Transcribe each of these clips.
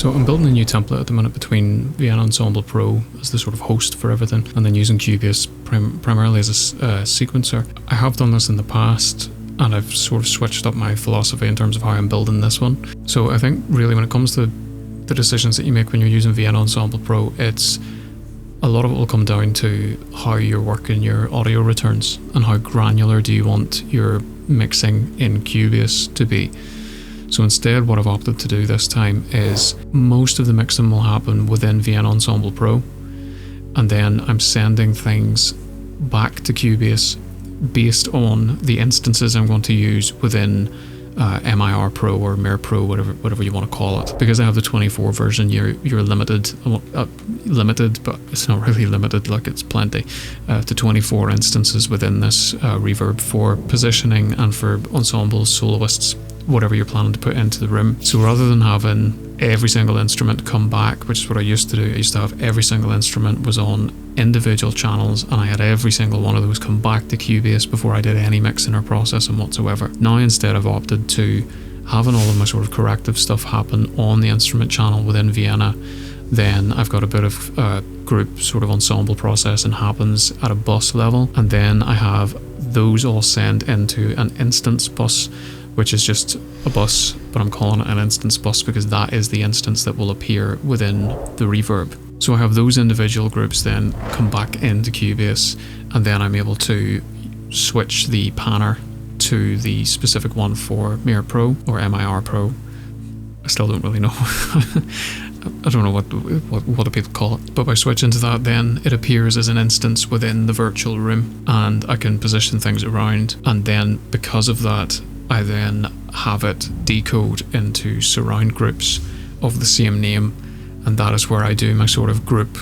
So I'm building a new template at the minute between Vienna Ensemble Pro as the sort of host for everything, and then using Cubase primarily as a sequencer. I have done this in the past, and I've sort of switched up my philosophy in terms of how I'm building this one. So I think really when it comes to the decisions that you make when you're using Vienna Ensemble Pro, it's a lot of it will come down to how you're working your audio returns and how granular do you want your mixing in Cubase to be. So instead, what I've opted to do this time is most of the mixing will happen within Vienna Ensemble Pro, and then I'm sending things back to Cubase based on the instances I'm going to use within MIR Pro or MIR Pro, whatever you want to call it. Because I have the 24 version, you're limited, but it's not really limited, like it's plenty, to 24 instances within this reverb for positioning and for ensembles, soloists, whatever you're planning to put into the room. So rather than having every single instrument come back, which is what I used to do, I used to have every single instrument was on individual channels, and I had every single one of those come back to Cubase before I did any mixing or processing whatsoever. Now instead I've opted to having all of my sort of corrective stuff happen on the instrument channel within Vienna. Then I've got a bit of group sort of ensemble processing happens at a bus level, and then I have those all sent into an instance bus, which is just a bus, but I'm calling it an instance bus because that is the instance that will appear within the reverb. So I have those individual groups then come back into Cubase, and then I'm able to switch the panner to the specific one for MIR Pro or MIR Pro. I still don't really know. I don't know what do people call it, but by switching to that, then it appears as an instance within the virtual room, and I can position things around, and then because of that, I then have it decode into surround groups of the same name, and that is where I do my sort of group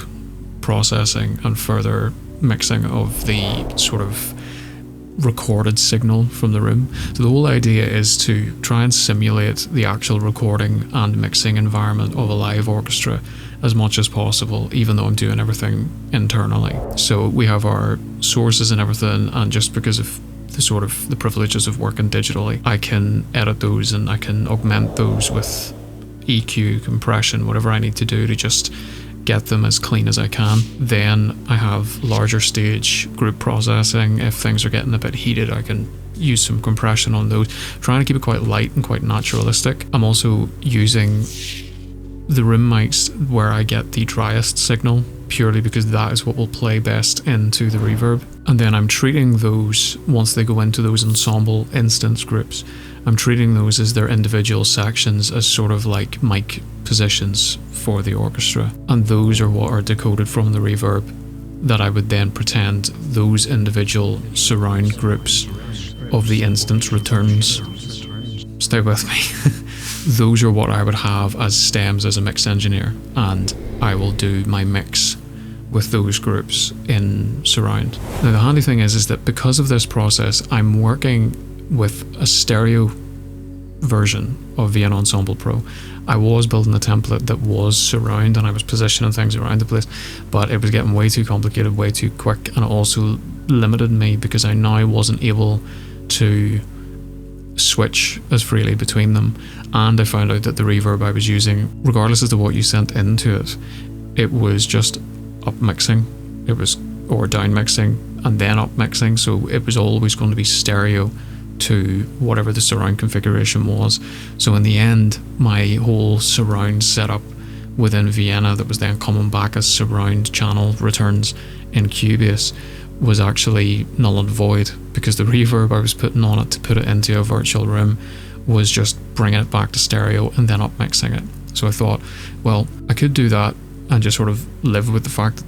processing and further mixing of the sort of recorded signal from the room. So the whole idea is to try and simulate the actual recording and mixing environment of a live orchestra as much as possible, even though I'm doing everything internally. So we have our sources and everything, and just because of the sort of the privileges of working digitally, I can edit those and I can augment those with EQ, compression, whatever I need to do to just get them as clean as I can. Then I have larger stage group processing. If things are getting a bit heated, I can use some compression on those, trying to keep it quite light and quite naturalistic. I'm also using the room mics where I get the driest signal, purely because that is what will play best into the reverb. And then I'm treating those, once they go into those ensemble instance groups, I'm treating those as their individual sections, as sort of like mic positions for the orchestra. And those are what are decoded from the reverb, that I would then pretend those individual surround groups of the instance returns. Stay with me. Those are what I would have as stems as a mix engineer, and I will do my mix with those groups in surround. Now the handy thing is that because of this process, I'm working with a stereo version of Vienna Ensemble Pro. I was building a template that was surround, and I was positioning things around the place, but it was getting way too complicated, way too quick, and it also limited me because I now wasn't able to switch as freely between them. And I found out that the reverb I was using, regardless as to what you sent into it, it was just up mixing, it was or down mixing and then up mixing, so it was always going to be stereo to whatever the surround configuration was. So in the end, my whole surround setup within Vienna that was then coming back as surround channel returns in Cubase was actually null and void, because the reverb I was putting on it to put it into a virtual room was just bringing it back to stereo and then up mixing it. So I thought, well, I could do that and just sort of live with the fact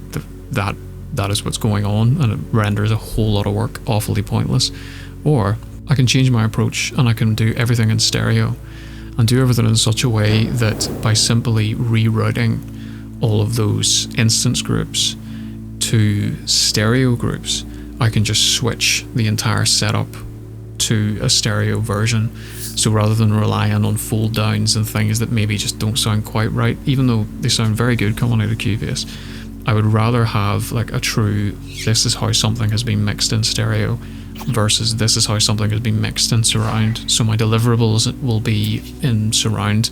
that is what's going on, and it renders a whole lot of work awfully pointless. Or I can change my approach and I can do everything in stereo, and do everything in such a way that by simply rerouting all of those instance groups to stereo groups, I can just switch the entire setup to a stereo version. So rather than relying on fold downs and things that maybe just don't sound quite right, even though they sound very good coming out of Cubase, I would rather have like a true, this is how something has been mixed in stereo versus this is how something has been mixed in surround. So my deliverables will be in surround,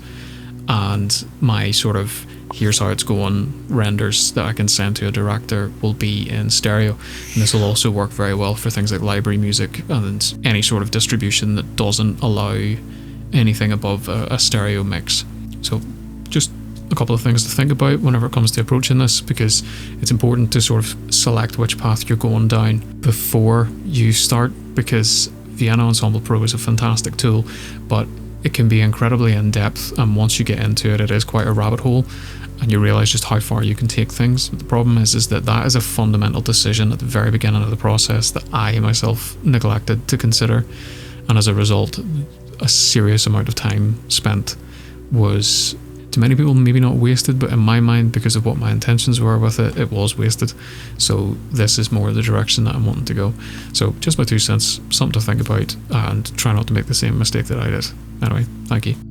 and my sort of here's how it's going renders that I can send to a director will be in stereo. And this will also work very well for things like library music and any sort of distribution that doesn't allow anything above a stereo mix. So just a couple of things to think about whenever it comes to approaching this, because it's important to sort of select which path you're going down before you start, because Vienna Ensemble Pro is a fantastic tool, but it can be incredibly in-depth, and once you get into it, it is quite a rabbit hole, and you realise just how far you can take things. But the problem is that is a fundamental decision at the very beginning of the process that I myself neglected to consider, and as a result, a serious amount of time spent was, to many people, maybe not wasted, but in my mind, because of what my intentions were with it, it was wasted. So this is more the direction that I'm wanting to go. So just my 2 cents, something to think about, and try not to make the same mistake that I did. Anyway, thank you.